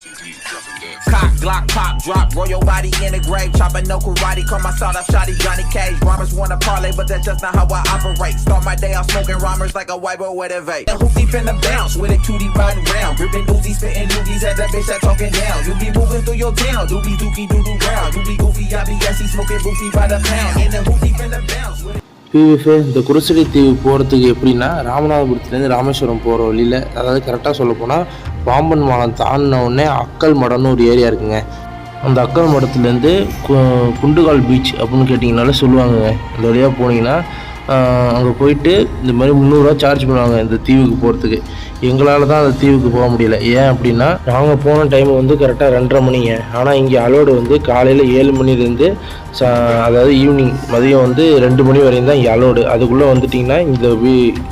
Cock, Glock, pop, drop, roll your body in the grave. Chopping no karate, call my sawed off shotty Johnny Cage. Rhymers wanna parlay, but that's just not how I operate. Start my day off smoking rhymers like a white boy with a vape. Who deep in the bounce with a 2D riding round. Gripping Uzi, spitting loogies at that bitch that talking down. You be moving through your town, doobie dookie doo doo round. You be goofy, I be SC smoking goofy by the pound. And then who deep in the bounce with PVF இந்த குருசடி தீவு போகிறதுக்கு எப்படின்னா ராமநாதபுரத்துலேருந்து ராமேஸ்வரம் போகிற வழியில், அதாவது கரெக்டாக சொல்ல போனால் பாம்பன் பாலம் தாண்டின உடனே அக்கல் மடம்னு ஒரு ஏரியா இருக்குங்க. அந்த அக்கல் மடத்துலேருந்து குண்டுகால் பீச் அப்படின்னு கேட்டிங்கனாலே சொல்லுவாங்க. அந்த வழியாக போனீங்கன்னா அங்கே போயிட்டு இந்த மாதிரி 300 ரூபா சார்ஜ் பண்ணுவாங்க இந்த தீவுக்கு போகிறதுக்கு. எங்களால் தான் அந்த தீவுக்கு போக முடியல. ஏன் அப்படின்னா நாங்கள் போன டைம் வந்து கரெக்டாக 2:30 மணிங்க. ஆனால் இங்கே அலோடு வந்து காலையில் 7 மணிலேருந்து அதாவது ஈவினிங் மதியம் வந்து 2 மணி வரையும் தான் இங்கே அலோடு. அதுக்குள்ளே வந்துட்டிங்கன்னா இந்த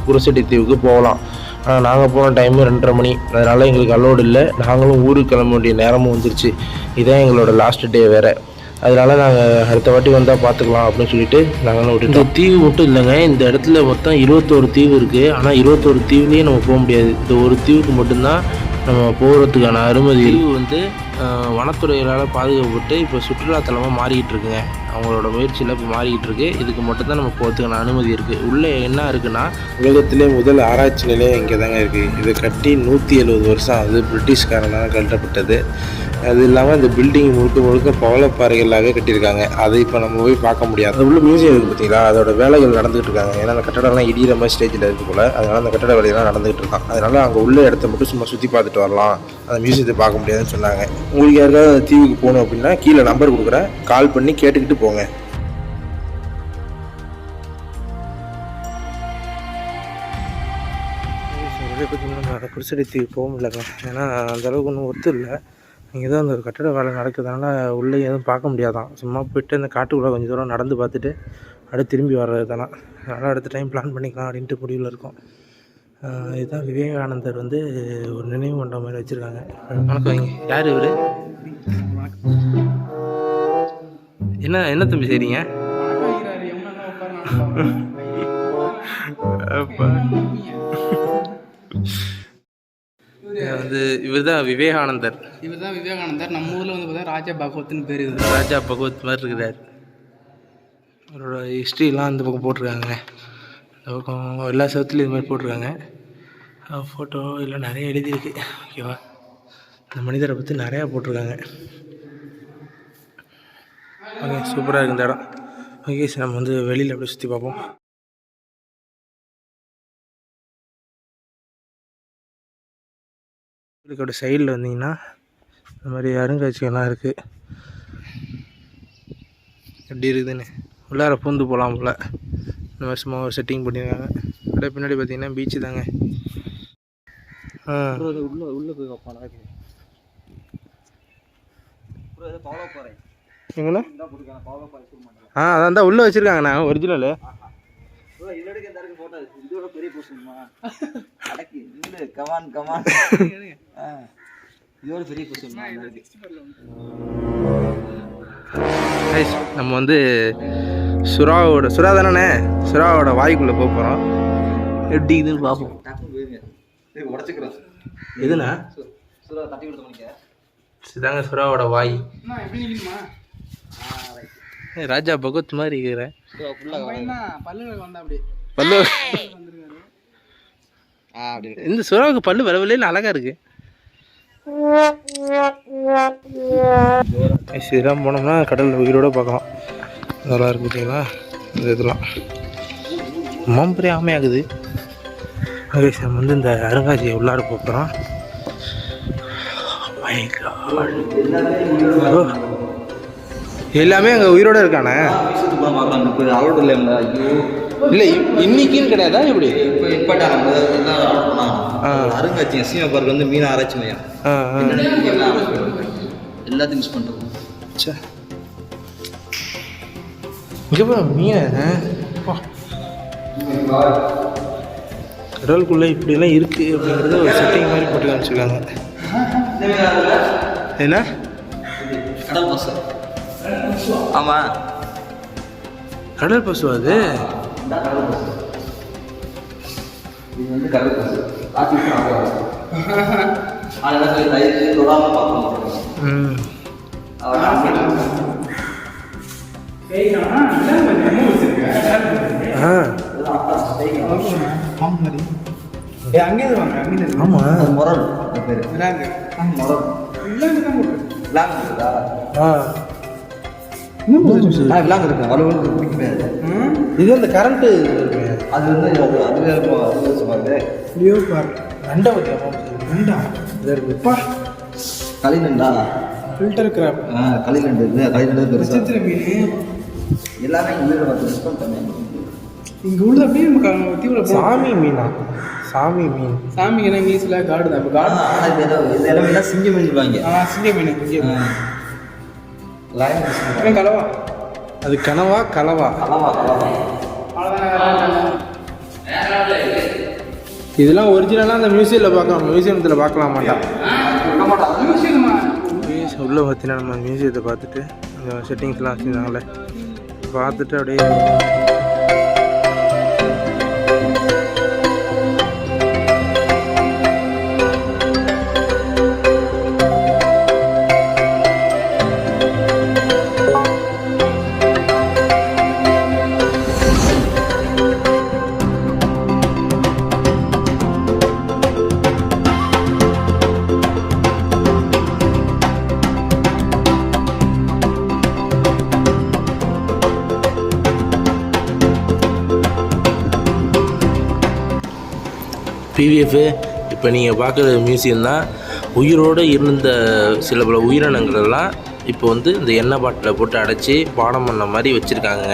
குருசடி தீவுக்கு போகலாம். ஆனால் நாங்கள் போன டைமு 2:30 மணி. அதனால் எங்களுக்கு அலோடு இல்லை. நாங்களும் ஊருக்கு கிளம்ப வேண்டிய நேரமும் வந்துருச்சு. இதான் எங்களோட லாஸ்ட் டே வேறு. அதனால் நாங்கள் அடுத்த வாட்டி வந்தால் பார்த்துக்கலாம் அப்படின்னு சொல்லிட்டு நாங்கள் விட்டு. இந்த தீவு மட்டும் இல்லைங்க, இந்த இடத்துல மொத்தம் 21 தீவு இருக்குது. ஆனால் 21 தீவுலேயே நம்ம போக முடியாது. இந்த ஒரு தீவுக்கு மட்டும்தான் நம்ம போகிறதுக்கான அனுமதி. தீவு வந்து வனத்துறைகளால் பாதுகாக்கப்பட்டு இப்போ சுற்றுலாத்தலமாக மாறிக்கிட்டு இருக்குங்க. அவங்களோட முயற்சியில் இப்போ மாறிக்கிட்டு இருக்குது. இதுக்கு மட்டும்தான் நம்ம போகிறதுக்கான அனுமதி இருக்குது. உள்ளே என்ன இருக்குன்னா, உலகத்திலே முதல் ஆராய்ச்சி நிலையம் இங்கே தாங்க இருக்குது. இதை கட்டி 170 வருஷம் ஆகுது. பிரிட்டிஷ்காரனால் கட்டப்பட்டது. அது இல்லாமல் இந்த பில்டிங் முழுக்க பவளப்பாறைகளாகவே கட்டியிருக்காங்க. அதை இப்போ நம்ம போய் பார்க்க முடியாது. அது உள்ள மியூசியம் இருக்குது பார்த்தீங்களா, அதோட வேலைகள் நடந்துகிட்டு இருக்காங்க. ஏன்னா அந்த கட்டடம்லாம் இடிகிற மாதிரி ஸ்டேஜில் இருக்குது போல். அதனால் அந்த கட்டட வேலையெல்லாம் நடந்துகிட்டு இருக்கான். அதனால் அங்கே உள்ள இடத்த மட்டும் சும்மா சுற்றி பார்த்துட்டு வரலாம், அந்த மியூசியத்தை பார்க்க முடியாதுன்னு சொன்னாங்க. உங்களுக்கு யாருக்காவது அந்த தீவுக்கு போகணும் அப்படின்னா கீழே நம்பர் கொடுக்குறேன், கால் பண்ணி கேட்டுக்கிட்டு போங்க. பார்த்தீங்கன்னா குருசடி தீவு போக முடியலங்க. ஏன்னா அந்தளவுக்கு ஒன்றும் ஒத்து இல்லை. இங்கே தான் அந்த ஒரு கட்டட வேலை நடக்கிறதுனால உள்ளே எதுவும் பார்க்க முடியாதான். சும்மா போய்ட்டு அந்த காட்டுக்குள்ளே கொஞ்சம் தூரம் நடந்து பார்த்துட்டு அடுத்து திரும்பி வர்றது தானே. அதனால் அடுத்த டைம் பிளான் பண்ணிக்கலாம் அப்படின்ட்டு முடிவில் இருக்கோம். இதுதான் விவேகானந்தர் வந்து ஒரு நினைவு மண்டபம் மாதிரி வச்சுருக்காங்க. வணக்கம். வைங்க. யார் இவர்? என்ன தம்பி செய்றீங்க? வந்து இவர் தான் விவேகானந்தர். நம்ம ஊரில் வந்து பார்த்தா ராஜா பகவத்னு பேர். ராஜா பகவத் மாதிரி இருக்கிறார். அவரோட ஹிஸ்ட்ரிலாம் இந்த பக்கம் போட்டிருக்காங்க. இந்த பக்கம் எல்லா சவத்துலையும் இது மாதிரி போட்டிருக்காங்க. ஃபோட்டோ இல்லை நிறைய எழுதியிருக்கு. ஓகேவா, இந்த மனிதரை பற்றி நிறையா போட்டிருக்காங்க. ஓகே, சூப்பராக இருக்குது இந்த இடம். ஓகே சார், நம்ம வந்து வெளியில் அப்படியே சுற்றி பார்ப்போம். இதுக்கோட சைடில் வந்தீங்கன்னா இந்த மாதிரி அருங்காட்சியெல்லாம் இருக்குது. எப்படி இருக்குதுன்னு உள்ளார பூந்து போகலாம் போல். இந்த மாதிரி சும்மா செட்டிங் பண்ணியிருக்காங்க. அப்படியே பின்னாடி பார்த்தீங்கன்னா பீச்சு தாங்க. உள்ள போய் வைப்பானா எங்கண்ணா? அதான் தான் உள்ளே வச்சுருக்காங்கண்ணா ஒரிஜினலு. நம்ம வந்து சுறா தானே, சுறாவோட வாய்க்குள்ளே போக போகிறோம். எப்படி இதுன்னு பார்ப்போம். எதுண்ணா? இதாங்க சுறாவோட வாய். ராஜா பகவத் மாதிரி இருக்கிற பல்லு. இந்த சுறாவுக்கு பல்லு விளவில்லைன்னு அழகா இருக்கு. இதெல்லாம் போனோம்னா கடலில் உயிரோட பார்க்கலாம். நல்லா இருக்கு பார்த்தீங்களா இந்த இதெல்லாம். பெரிய ஆமையாகுது. ஓகே, நம்ம வந்து இந்த அருங்காட்சியை உள்ளார போகிறோம். எல்லாமே அங்கே உயிரோட இருக்கானே. இல்லை இன்னைக்குன்னு கிடையாதா? இப்படி அருங்காட்சியகம் சீமா பார்க் வந்து மீன் ஆராய்ச்சி மையம் எல்லாத்தையும் மிஸ் பண்ணுறோம். இங்கே மீன் கடலுக்குள்ளே இப்படியெல்லாம் இருக்குது அப்படிங்கிறது ஒரு செட்டிங் மாதிரி போட்டு காமிச்சிருக்காங்க. என்ன கடல் பசு? ஆமாம், கடல் பசு. அது இது வந்து கடல் பசு. அதெல்லாம் தயிர் தொடாமல் பார்க்கணும். ஆமாம் முரல் பேர் முரல் விளாங்க இருக்கு அவ்வளோ பிடிக்காது. இது அந்த கரண்ட்டு அது வந்து அதுவே ரெண்டா ரெண்டா எப்பா களிநண்டா ஃபில்டர் கிராப் களிநண்டு களிநண்டு பெருசா நட்சத்திர மீன் எல்லாமே இங்கே மிஸ் பண்ணிட்டேன். இங்கே உள்ள அப்படியே நம்ம தீவிர சாமி மீனா சாமி மீன் சாமி என்ன இங்கிலீஷில் காடு தான் இப்போ காடு ஆனால் இது எல்லாமே சிங்க மீன் சொல்லுவாங்க. சிங்க மீன் இங்கே லைன் கலவா அது கனவா கலவா கலவா கலவா இதெல்லாம் ஒரிஜினலாக அந்த மியூசியத்தில் பார்க்கலாம் மாட்டான். உள்ளே பார்த்தீங்கன்னா நம்ம மியூசியத்தை பார்த்துட்டு அந்த செட்டிங்ஸ்லாம் வச்சுருந்தாங்களே பார்த்துட்டு அப்படியே பிவிஎஃப். இப்போ நீங்கள் பார்க்குற மியூசியம் தான் உயிரோடு இருந்த சில பல உயிரினங்களெல்லாம் இப்போ வந்து இந்த எண்ணெய் பாட்டில் போட்டு அடைச்சி பாடம் பண்ண மாதிரி வச்சுருக்காங்க.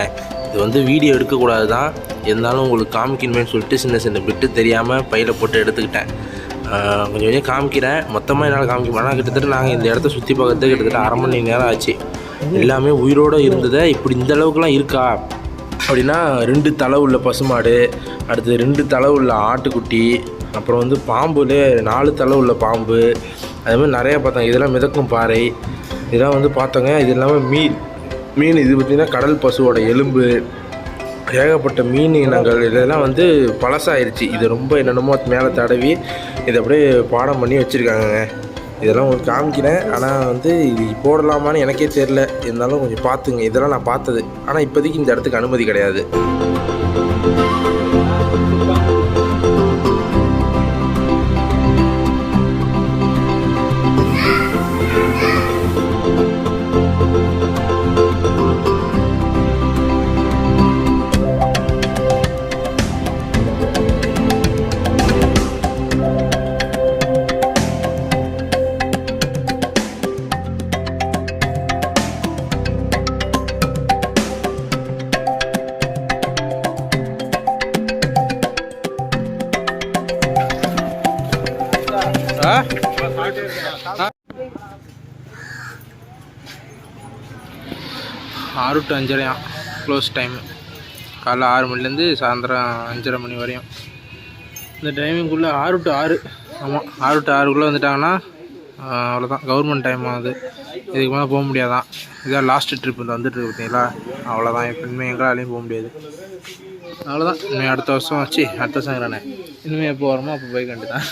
இது வந்து வீடியோ எடுக்கக்கூடாது தான், இருந்தாலும் உங்களுக்கு காமிக்கணுமேனு சொல்லிட்டு சின்ன சின்ன பிட்டு தெரியாமல் பையில் போட்டு எடுத்துக்கிட்டேன். கொஞ்சம் கொஞ்சம் காமிக்கிறேன், மொத்தமாக என்னால் காமிக்க ஆனால் கிட்டத்தட்ட நாங்கள் இந்த இடத்த சுற்றி பார்க்கறதுக்கு கிட்டத்தட்ட அரை மணி நேரம் ஆச்சு. எல்லாமே உயிரோடு இருந்ததை இப்படி இந்த அளவுக்குலாம் இருக்கா அப்படின்னா 2 தலை உள்ள பசுமாடு, அடுத்து 2 தலை உள்ள ஆட்டுக்குட்டி, அப்புறம் வந்து பாம்புலே 4 தலை உள்ள பாம்பு, அதுமாதிரி நிறையா பார்த்தாங்க. இதெல்லாம் மிதக்கும் பாறை, இதெல்லாம் வந்து பார்த்தோங்க. இது இல்லாமல் மீன் இது பார்த்திங்கன்னா கடல் பசுவோட எலும்பு, ஏகப்பட்ட மீன் இனங்கள். இதெல்லாம் வந்து பழசாயிருச்சு. இது ரொம்ப என்னென்னமோ மேலே தடவி இதை அப்படியே பாடம் பண்ணி வச்சுருக்காங்கங்க. இதெல்லாம் உங்களுக்கு காமிக்கிறேன், ஆனால் வந்து இது போடலாமான்னு எனக்கே தெரில, இருந்தாலும் கொஞ்சம் பார்த்துங்க. இதெல்லாம் நான் பார்த்தது, ஆனால் இப்போதைக்கு இந்த இடத்துக்கு அனுமதி கிடையாது. ஆறு டு 5:30 க்ளோஸ் டைமு. காலைல 6 மணிலேருந்து சாயந்தரம் 5:30 மணி வரையும். இந்த டைமிங்குள்ளே 6 to 6, ஆமாம் 6 to 6க்குள்ளே வந்துட்டாங்கன்னா அவ்வளோதான், கவர்மெண்ட் டைம் ஆகுது. இதுக்கு மேலே போக முடியாதான். இதான் லாஸ்ட்டு ட்ரிப் இந்த வந்துட்டு பார்த்தீங்களா, அவ்வளோதான். இப்போ இனிமேல் எங்களாலையும் போக முடியாது, அவ்வளோதான். இனிமேல் அடுத்த வருஷம் தானே, இனிமேல் எப்போ வரமோ அப்போ போய் கண்டுதான்.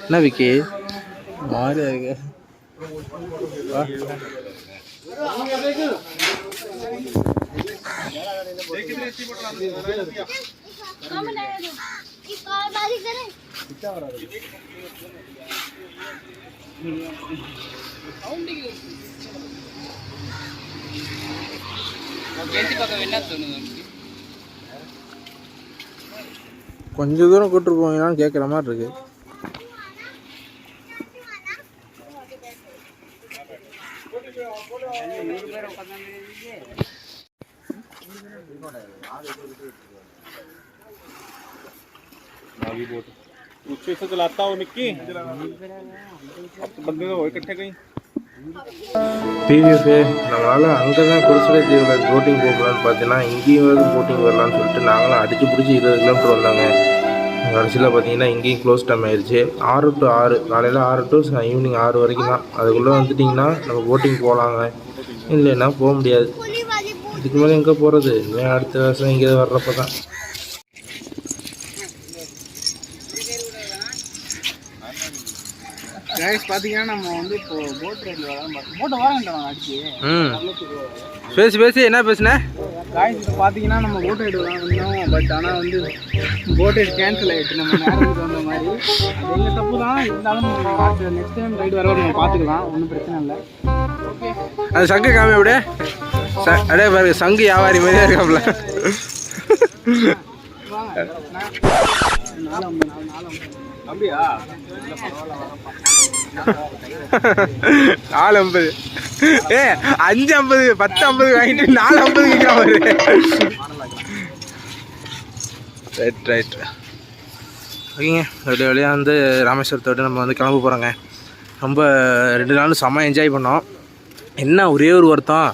என்ன விக்கி மாறியா இருக்கு? கொஞ்சம் தூரம் கூட்டு போவீங்களான்னு கேட்குற மாதிரி இருக்கு. चलाता हो निक्की अब तो बंदे हो इकट्ठे कहीं பிவிஎஃப். நம்மளால் அங்கே தான் குருசுலை தீவில் போட்டிங் போகலான்னு பார்த்தீங்கன்னா இங்கேயும் போட்டிங் வரலான்னு சொல்லிட்டு நாங்களும் அடித்து பிடிச்சி 20 கிலோமீட்டர் வந்தாங்க. கடைசியில் பார்த்தீங்கன்னா இங்கேயும் க்ளோஸ் டைம் ஆயிடுச்சு. 6 to 6, காலையில் 6 to ஈவினிங் 6 வரைக்கும் தான். அதுக்குள்ளே வந்துட்டிங்கன்னா நம்ம போட்டிங் போகலாங்க, இல்லைன்னா போக முடியாது. இதுக்கு மேலே எங்கே போகிறது? இனிமேல் அடுத்த வருஷம் இங்கே வர்றப்ப தான். கைஸ் பார்த்தீங்கன்னா நம்ம வந்து இப்போ போட் ரைடில் வரலாம் பார்த்தோம். போட்டை வாங்கிட்டோம் அடிச்சு. பேசி என்ன பேசுனேன்? கைஸ் இப்போ பார்த்தீங்கன்னா நம்ம போட் ரைடு வந்தோம். பட் ஆனால் வந்து போட் ரைடு கேன்சல் ஆகிடுச்சு. நம்ம நேரத்துக்கு வந்த மாதிரி அது எங்கள் தப்பு தான். இருந்தாலும் நெக்ஸ்ட் டைம் ரைடு வர நம்ம பார்த்துக்கலாம், ஒன்றும் பிரச்சனை இல்லை. ஓகே, அது சங்கு காமி அப்படியே அப்படியே பாருங்க, சங்கு வியாபாரி மாதிரியே இருக்காப்ல. வாங்க 4 அப்படியா? 450 550 1050 வாங்கிட்டு 450 ரைட் ஓகேங்க. அப்படியே வழியாக வந்து ராமேஸ்வரத்தை விட்டு நம்ம வந்து கிளம்ப போகிறோங்க. ரொம்ப 2 நாள் செம்ம என்ஜாய் பண்ணோம். என்ன ஒரே ஒரு வருத்தம்,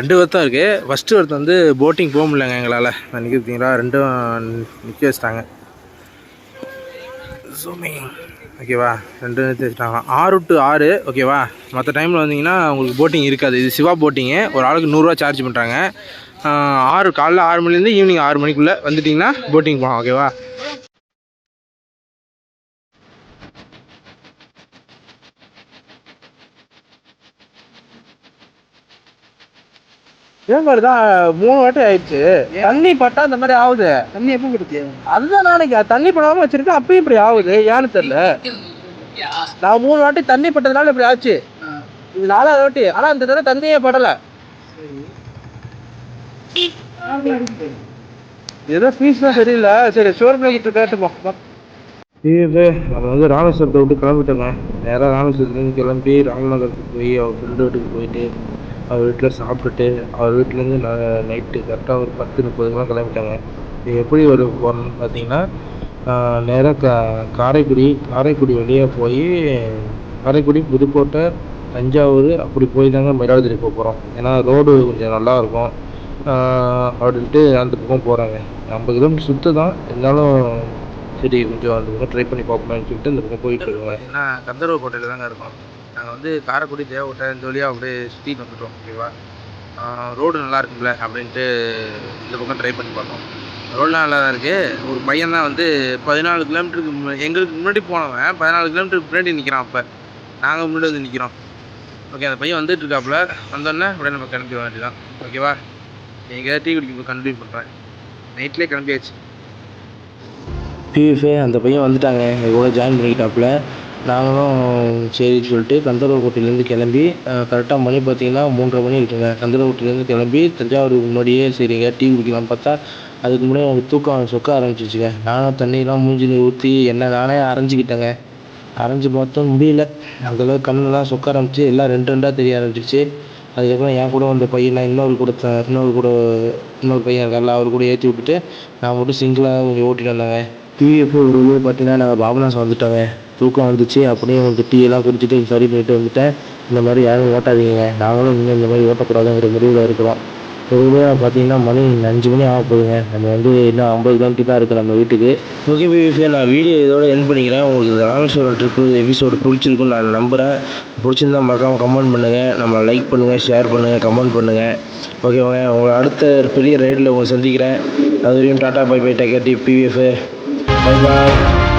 2 வருத்தம் இருக்குது. ஃபஸ்ட்டு வருத்தம் வந்து போட்டிங் போக முடியலங்க எங்களால். நிற்கிறீங்களா 2 நிற்க வச்சிட்டாங்க. ஜூமிங் ஓகேவா, 2 நிறுத்தி வச்சுட்டாங்க. 6 to 6 ஓகேவா. மற்ற டைமில் வந்தீங்கன்னா உங்களுக்கு போட்டிங் இருக்காது. இது சிவா போட்டிங்கு. ஒரு ஆளுக்கு 100 ரூபா சார்ஜ் பண்ணுறாங்க. காலைல 6 மணிலேருந்து ஈவினிங் 6 மணிக்குள்ளே வந்துட்டிங்கன்னா போட்டிங் போகலாம் ஓகேவா. ஏன் தான் 3 வாட்டி ஆயிடுச்சு. தண்ணி பட்டா இந்த மாதிரி ஆகுது. தண்ணி எப்போ கொடுத்து? அதுதான் நாளைக்கு தண்ணி படாமல் வச்சிருக்கேன், அப்பயும் இப்படி ஆகுது. ஏன்னு தெரியல. நான் 3 வாட்டி தண்ணி பட்டதுனால இப்படி ஆச்சு. இது 4வது வாட்டி. ஆனால் இந்த தடவை தண்ணியே படலை. ஏதோ ஃபீஸ் தான் சரியில்லை. சரி ஷோரூமில் கேட்டுப்போம். நம்ம வந்து ராமேஸ்வரத்தை விட்டு கிளம்பிட்டோங்க. நேராக ராமேஸ்வரத்துலேருந்து கிளம்பி ராமநகரத்துக்கு போய் அவர் ஃப்ரெண்டு வீட்டுக்கு போயிட்டு அவர் வீட்டில் சாப்பிட்டுட்டு அவர் வீட்டிலேருந்து நைட்டு கரெக்டாக ஒரு 10:30 கிளம்பிட்டாங்க. இது எப்படி போகிறோம்னு பார்த்தீங்கன்னா நேராக காரைக்குடி வழியாக போய் காரைக்குடி, புதுக்கோட்டை, தஞ்சாவூர் அப்படி போய் தாங்க மயிலாடுதுறை போக போகிறோம். ஏன்னா ரோடு கொஞ்சம் நல்லாயிருக்கும் அப்படின்ட்டு அந்த பக்கம் போகிறாங்க. 50 கிலோமீட்டர் சுற்று தான், இருந்தாலும் சரி கொஞ்சம் அந்த பக்கம் ட்ரை பண்ணி பார்ப்போம்னு சொல்லிட்டு இந்த பக்கம் போயிட்டுருக்கோங்க. ஏன்னா கந்தர்வ கோட்டையில் தாங்க இருக்கோம். நாங்கள் வந்து காரைக்குடி, தேவக்கோட்டை இந்த வழியாக அப்படியே சுற்றிட்டு வந்துட்டோம் ஓகேவா. ரோடு நல்லா இருக்குல்ல அப்படின்ட்டு இந்த பக்கம் ட்ரை பண்ணி பார்த்தோம். ரோடெலாம் நல்லா தான் இருக்குது. ஒரு பையன் தான் வந்து 14 கிலோமீட்டருக்கு எங்களுக்கு முன்னாடி போனவன் 14 கிலோமீட்டருக்கு முன்னாடி நிற்கிறான். அப்போ நாங்கள் முன்னாடி வந்து நிற்கிறோம். ஓகே, அந்த பையன் வந்துட்டு இருக்காப்புல. வந்தோடனே அப்படியே நம்ம கிளம்பி வர வேண்டியதான் ஓகேவா. நீங்கள் டீ குடிக்க கண்டினியூ பண்ணுறேன். நைட்லேயே கிளம்பியாச்சு. பிஎஃப்ஏ அந்த பையன் வந்துட்டாங்க, எங்கள் கூட ஜாயின் பண்ணிக்கிட்டாப்புல. நாங்களும் சரின்னு சொல்லிட்டு கந்தர்வக்கோட்டையிலேருந்து கிளம்பி கரெக்டாக மணி பார்த்திங்கன்னா 3:30 மணி இருக்குங்க. கந்தர்வக்கோட்டையிலேருந்து கிளம்பி தஞ்சாவூருக்கு முன்னாடியே சரிங்க டீ குடிக்கலாம் பார்த்தா அதுக்கு முன்னாடி எனக்கு தூக்கம் சொக்க ஆரம்பிச்சிச்சுங்க. நானும் தண்ணியெலாம் மூஞ்சில் ஊற்றி நானே அரைஞ்சிக்கிட்டேங்க. அரைஞ்சி பார்த்தோம் முடியல. அந்தளவுக்கு கண்ணெலாம் சொக்க ஆரம்பிச்சு, எல்லாம் 2 தெரிய ஆரம்பிச்சிச்சு. அதுக்கப்புறம் என் கூட வந்த பையன் இன்னொரு பையன் இருக்கார்ல, அவர் கூட ஏற்றி விட்டுட்டு நான் மட்டும் சிங்கிளாக கொஞ்சம் ஓட்டிகிட்டு வந்தாங்க. டிவிஎஃப் ஒரு பார்த்தீங்கன்னா நாங்கள் பாபநாசம் வந்துட்டோங்க. தூக்கம் வந்துச்சு. அப்படியே உங்களுக்கு டீயெல்லாம் குடிச்சிட்டு சரி பண்ணிட்டு வந்துட்டேன். இந்த மாதிரி யாரும் ஓட்டாதீங்க, நாங்களும் இன்னும் இந்த மாதிரி ஓட்டக்கூடாதுங்கிற முடிவில் இருக்கிறோம். பொதுவாக பார்த்தீங்கன்னா மணி 5 மணி ஆக போகுதுங்க. நம்ம வந்து இன்னும் 50 கிலோமீட்டர் தான் இருக்குது நம்ம வீட்டுக்கு. ஓகே பிஎஃப்ஏ, நான் வீடியோ இதோட எண்ட் பண்ணிக்கிறேன். உங்களுக்கு ராமேஸ்வரம் ட்ரிப்பு எபிசோடு பிடிச்சிருக்குன்னு நான் நம்புகிறேன். பிடிச்சிருந்தா மறக்காமல் கமெண்ட் பண்ணுங்கள், நம்மளை லைக் பண்ணுங்கள், ஷேர் பண்ணுங்கள், கமெண்ட் பண்ணுங்கள். ஓகேவாங்க, உங்களை அடுத்த பெரிய ரைடில் உங்களை சந்திக்கிறேன். அது வரையும் tata bye bye. Take care BFA. Bye bye.